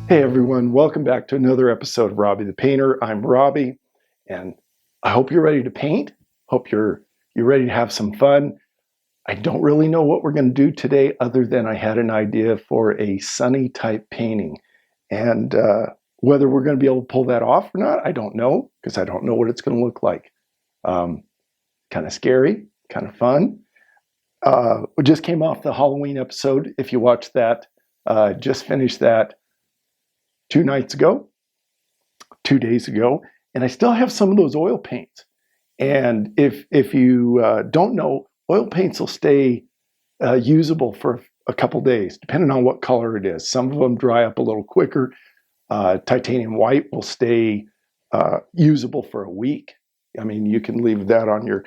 Hey everyone, welcome back to another episode of Robbie the Painter. I'm Robbie, and I hope you're ready to paint. Hope you're ready to have some fun. I don't really know what we're going to do today other than I had an idea for a sunny type painting. And whether we're going to be able to pull that off or not, I don't know, because I don't know what it's going to look like. Kind of scary, kind of fun. We just came off the Halloween episode. If you watched that, just finished that 2 days ago, and I still have some of those oil paints. And if you don't know, oil paints will stay usable for a couple days, depending on what color it is. Some of them dry up a little quicker. Titanium white will stay usable for a week. I mean, you can leave that on your,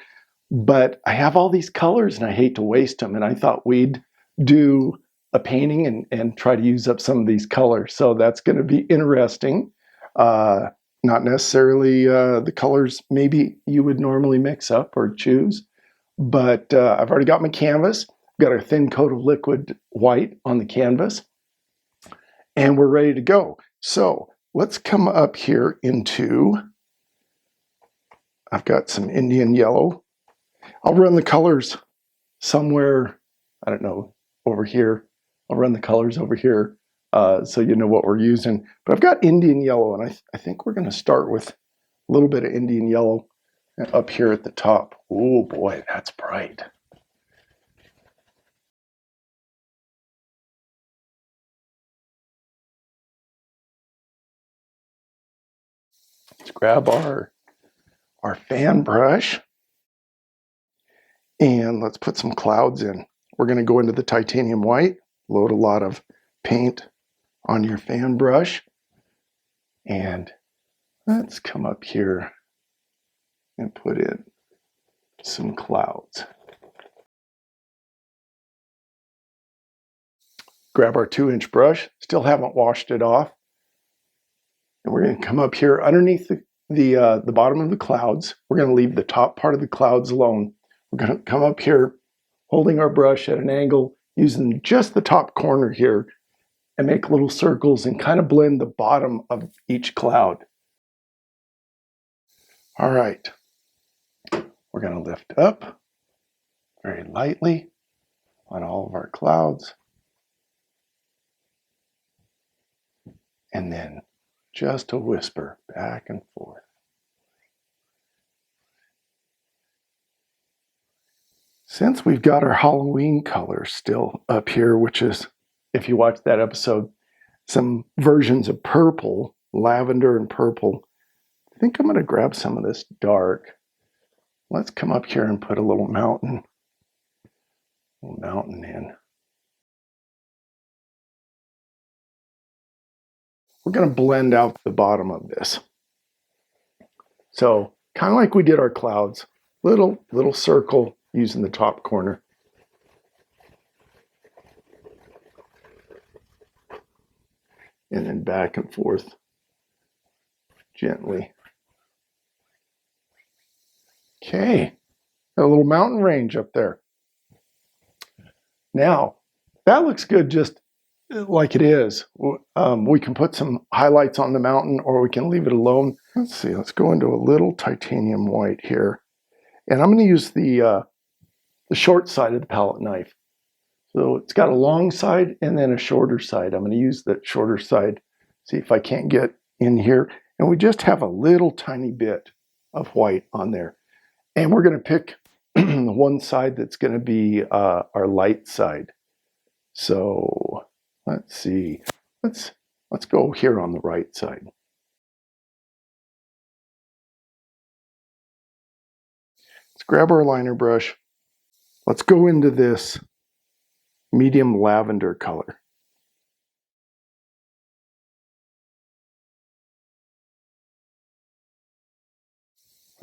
but I have all these colors and I hate to waste them. And I thought we'd do a painting and try to use up some of these colors. So that's going to be interesting. Not necessarily the colors maybe you would normally mix up or choose, but I've already got my canvas. Got a thin coat of liquid white on the canvas, and we're ready to go. So let's come up here into, I've got some Indian yellow. I'll run the colors somewhere, I don't know, over here. I'll run the colors over here so you know what we're using. But I've got Indian yellow, and I think we're going to start with a little bit of Indian yellow up here at the top. Oh boy, that's bright. Let's grab our fan brush, and let's put some clouds in. We're going to go into the titanium white, load a lot of paint on your fan brush, and let's come up here and put in some clouds. Grab our 2-inch brush, still haven't washed it off, and we're going to come up here underneath the bottom of the clouds. We're going to leave the top part of the clouds alone. We're going to come up here holding our brush at an angle, using just the top corner here, and make little circles and kind of blend the bottom of each cloud. All right, we're going to lift up very lightly on all of our clouds, and then just a whisper back and forth. Since we've got our Halloween color still up here, which is, if you watch that episode, some versions of purple, lavender and purple, I think I'm going to grab some of this dark. Let's come up here and put a little mountain in. We're going to blend out the bottom of this. So kind of like we did our clouds, little circle using the top corner. And then back and forth gently. Okay, got a little mountain range up there. Now, that looks good just like it is. We can put some highlights on the mountain, or we can leave it alone. Let's see, let's go into a little titanium white here. And I'm going to use the short side of the palette knife. So it's got a long side and then a shorter side. I'm going to use the shorter side, see if I can't get in here. And we just have a little tiny bit of white on there. And we're going to pick the one side that's going to be our light side. So let's see. Let's go here on the right side. Let's grab our liner brush. Let's go into this medium lavender color.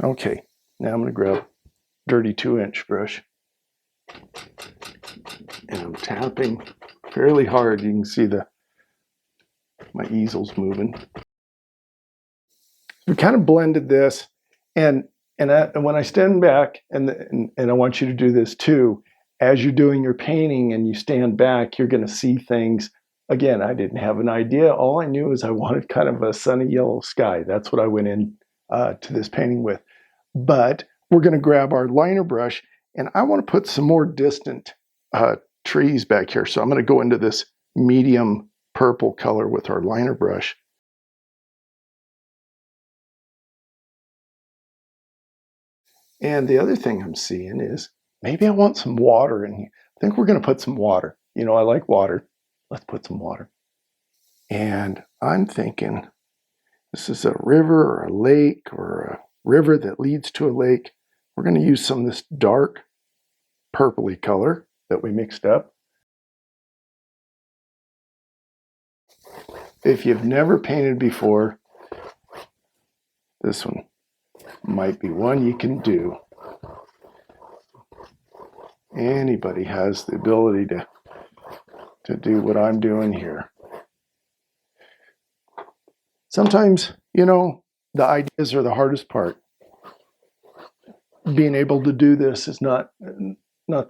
Okay, now I'm going to grab a dirty 2-inch brush. And I'm tapping fairly hard. You can see my easel's moving. We kind of blended this, and when I stand back, and I want you to do this too, as you're doing your painting and you stand back, you're going to see things Again, I didn't have an idea. All I knew is I wanted kind of a sunny yellow sky. That's what I went in to this painting with. But we're going to grab our liner brush, and I want to put some more distant trees back here. So I'm going to go into this medium purple color with our liner brush. And the other thing I'm seeing is maybe I want some water in here. I think we're going to put some water. You know, I like water. Let's put some water. And I'm thinking this is a river or a lake or a river that leads to a lake. We're going to use some of this dark purpley color that we mixed up. If you've never painted before, this one might be one you can do. Anybody has the ability to do what I'm doing here. Sometimes, you know, the ideas are the hardest part. Being able to do this is not the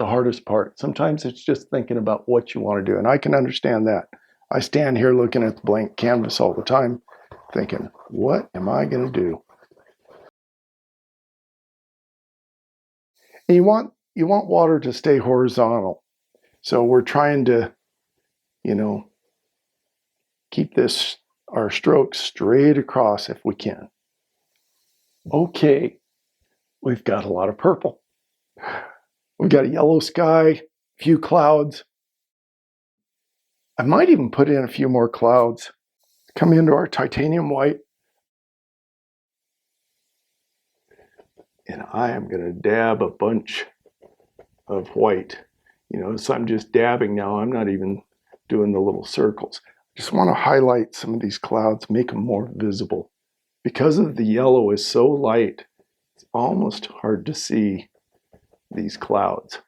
hardest part. Sometimes it's just thinking about what you want to do, and I can understand that. I stand here looking at the blank canvas all the time, thinking, what am I going to do? And you want water to stay horizontal. So we're trying to, you know, keep our strokes straight across if we can. Okay, we've got a lot of purple. We've got a yellow sky, a few clouds. I might even put in a few more clouds. Come into our titanium white. And I am going to dab a bunch of white. You know, so I'm just dabbing now. I'm not even doing the little circles. I just want to highlight some of these clouds, make them more visible. Because of the yellow is so light, it's almost hard to see these clouds.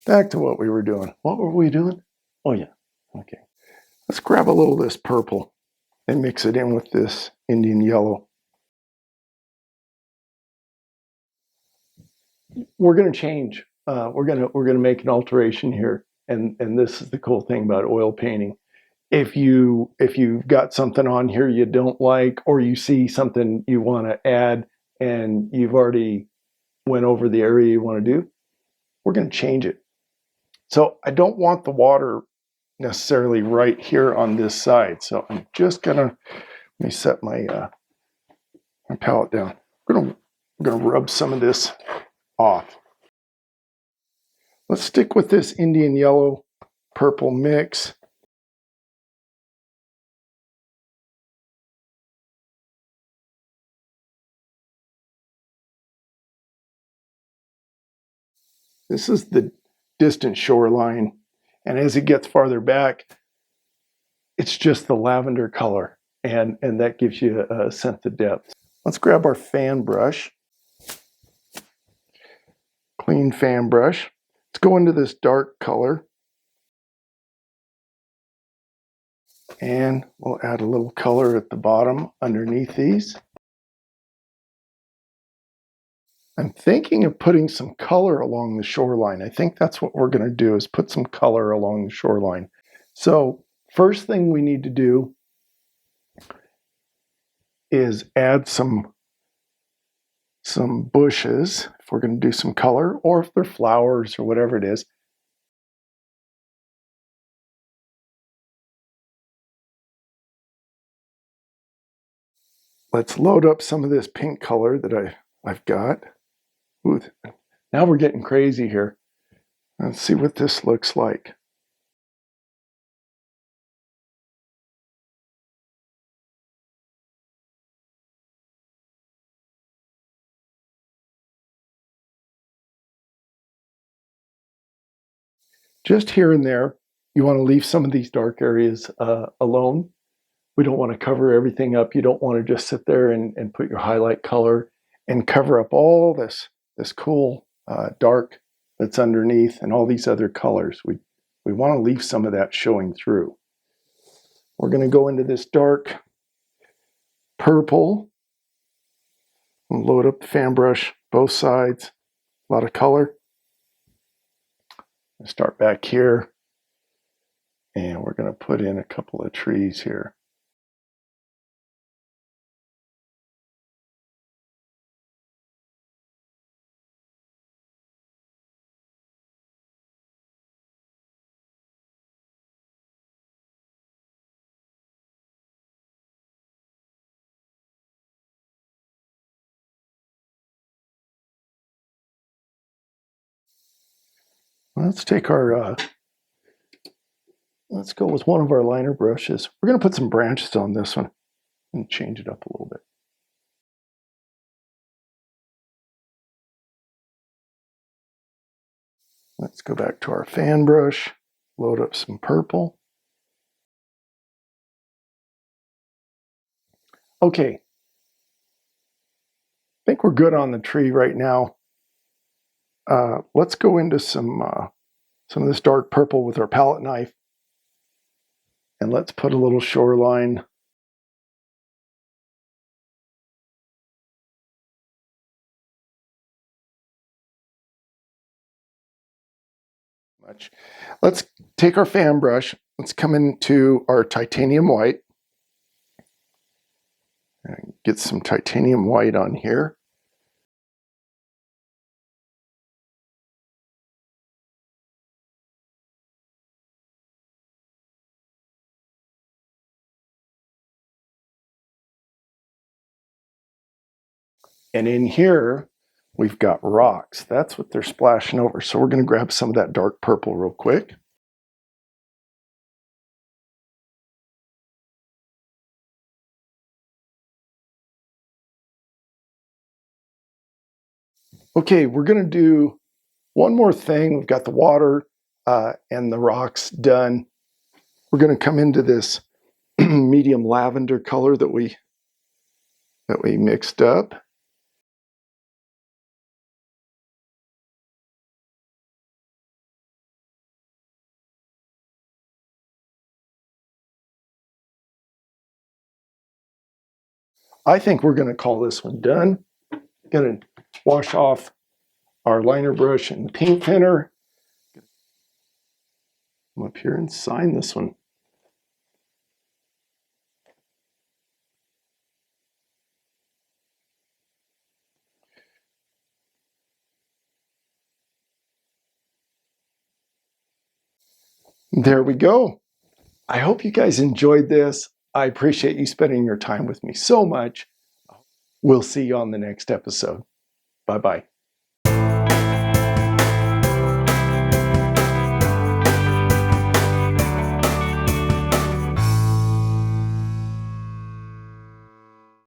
Back to what we were doing. What were we doing? Oh yeah, okay. Let's grab a little of this purple and mix it in with this Indian yellow. We're going to change. We're going to make an alteration here, and this is the cool thing about oil painting. If you've got something on here you don't like, or you see something you want to add, and you've already went over the area you want to do, we're going to change it. So I don't want the water necessarily right here on this side. So I'm just gonna, let me set my my palette down. I'm gonna rub some of this off. Let's stick with this Indian yellow purple mix. This is the distant shoreline, and as it gets farther back, it's just the lavender color, and that gives you a sense of depth. Let's grab our fan brush, clean fan brush. Let's go into this dark color, and we'll add a little color at the bottom underneath these. I'm thinking of putting some color along the shoreline. I think that's what we're going to do, is put some color along the shoreline. So first thing we need to do is add some bushes, if we're going to do some color, or if they're flowers or whatever it is. Let's load up some of this pink color that I've got. Ooh, now we're getting crazy here. Let's see what this looks like. Just here and there, you want to leave some of these dark areas alone. We don't want to cover everything up. You don't want to just sit there and put your highlight color and cover up all this cool dark that's underneath and all these other colors. We want to leave some of that showing through. We're going to go into this dark purple. We'll load up the fan brush, both sides, a lot of color. Start back here, and we're going to put in a couple of trees here. Let's take our, let's go with one of our liner brushes. We're going to put some branches on this one and change it up a little bit. Let's go back to our fan brush, load up some purple. Okay, I think we're good on the tree right now. Let's go into some of this dark purple with our palette knife, and let's put a little shoreline. Let's take our fan brush. Let's come into our titanium white and get some titanium white on here. And in here, we've got rocks. That's what they're splashing over. So we're going to grab some of that dark purple real quick. Okay, we're going to do one more thing. We've got the water and the rocks done. We're going to come into this medium lavender color that we mixed up. I think we're going to call this one done. Going to wash off our liner brush and the paint thinner. Come up here and sign this one. There we go. I hope you guys enjoyed this. I appreciate you spending your time with me so much. We'll see you on the next episode. Bye-bye.